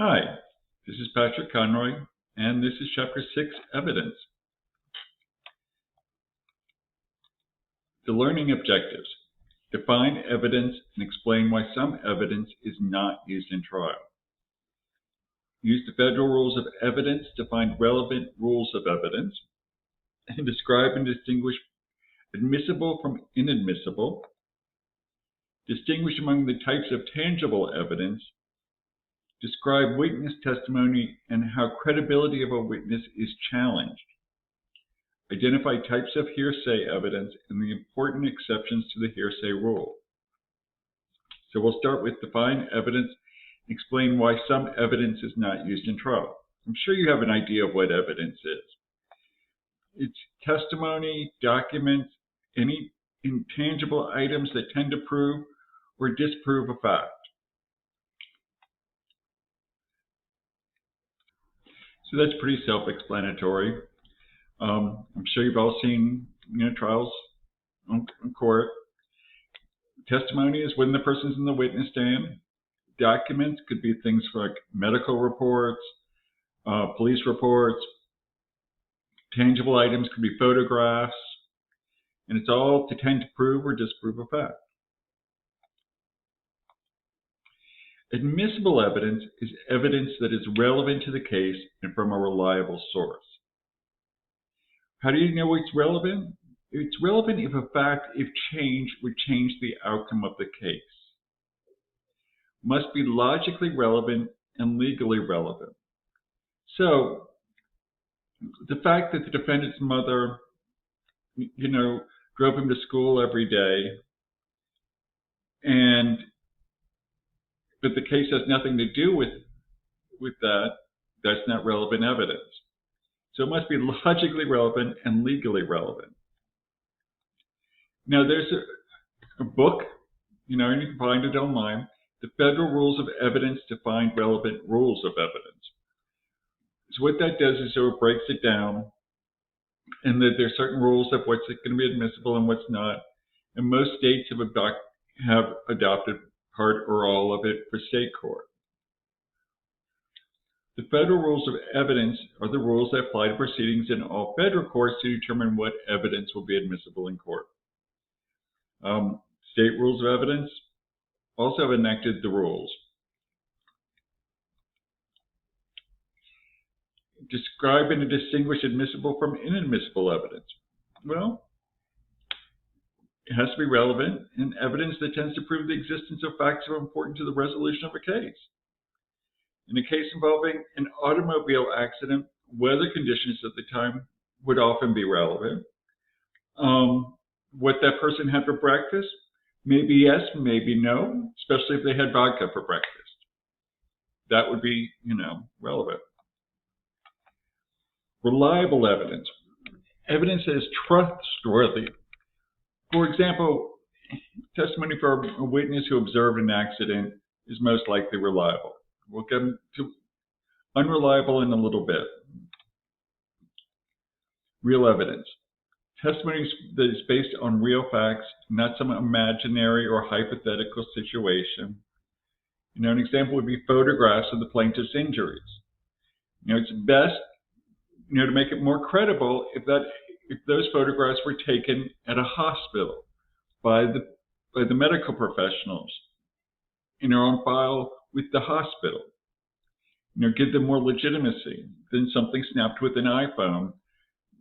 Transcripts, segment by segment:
Hi, this is Patrick Conroy, and this is Chapter 6, Evidence. The learning objectives. Define evidence and explain why some evidence is not used in trial. Use the federal rules of evidence to find relevant rules of evidence, and describe and distinguish admissible from inadmissible. Distinguish among the types of tangible evidence. Describe witness testimony and how credibility of a witness is challenged. Identify types of hearsay evidence and the important exceptions to the hearsay rule. So we'll start with define evidence, explain why some evidence is not used in trial. I'm sure you have an idea of what evidence is. It's testimony, documents, any intangible items that tend to prove or disprove a fact. So that's pretty self-explanatory. I'm sure you've all seen trials in court. Testimony is when the person's in the witness stand. Documents could be things like medical reports, police reports. Tangible items could be photographs. And it's all to tend to prove or disprove a fact. Admissible evidence is evidence that is relevant to the case and from a reliable source. How do you know it's relevant? It's relevant if a fact, if changed, would change the outcome of the case. Must be logically relevant and legally relevant. So, the fact that the defendant's mother, drove him to school every day, but the case has nothing to do with that, that's not relevant evidence. So it must be logically relevant and legally relevant. Now there's a book, and you can find it online, The Federal Rules of Evidence to Find Relevant Rules of Evidence. So what that does is it breaks it down, and that there's certain rules of what's going to be admissible and what's not. And most states have adopted part or all of it for state court. The federal rules of evidence are the rules that apply to proceedings in all federal courts to determine what evidence will be admissible in court. State rules of evidence also have enacted the rules. Describe and distinguish admissible from inadmissible evidence. Well, it has to be relevant and evidence that tends to prove the existence of facts that are important to the resolution of a case. In a case involving an automobile accident, weather conditions at the time would often be relevant. What that person had for breakfast, maybe yes, maybe no, especially if they had vodka for breakfast. That would be, relevant. Reliable evidence. Evidence that is trustworthy. For example, testimony for a witness who observed an accident is most likely reliable. We'll get to unreliable in a little bit. Real evidence. Testimony that is based on real facts, not some imaginary or hypothetical situation. An example would be photographs of the plaintiff's injuries. It's best, to make it more credible if those photographs were taken at a hospital by the medical professionals and are on file with the hospital. Give them more legitimacy than something snapped with an iPhone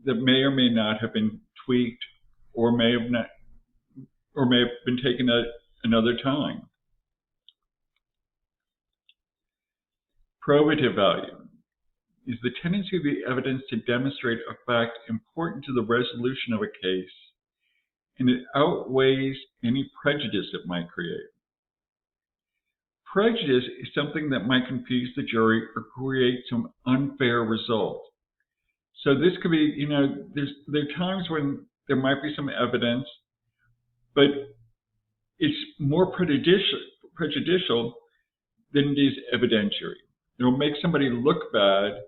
that may or may not have been tweaked or may have been taken at another time. Probative value is the tendency of the evidence to demonstrate a fact important to the resolution of a case, and it outweighs any prejudice it might create. Prejudice is something that might confuse the jury or create some unfair result. So this could be, there are times when there might be some evidence, but it's more prejudicial than it is evidentiary. It will make somebody look bad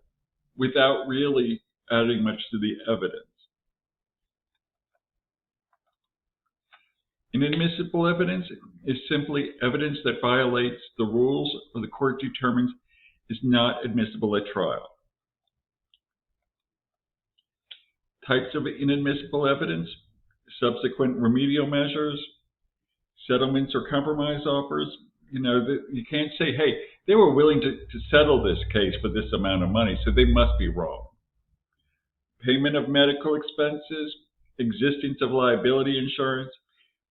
without really adding much to the evidence. Inadmissible evidence is simply evidence that violates the rules or the court determines is not admissible at trial. Types of inadmissible evidence, subsequent remedial measures, settlements or compromise offers. You can't say, hey, they were willing to settle this case for this amount of money, so they must be wrong. Payment of medical expenses, existence of liability insurance.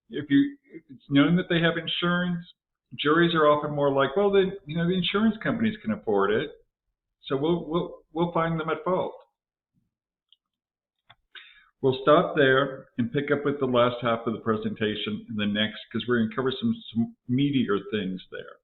If it's known that they have insurance, juries are often more like, well, the insurance companies can afford it, so we'll find them at fault. We'll stop there and pick up with the last half of the presentation in the next, because we're going to cover some meatier things there.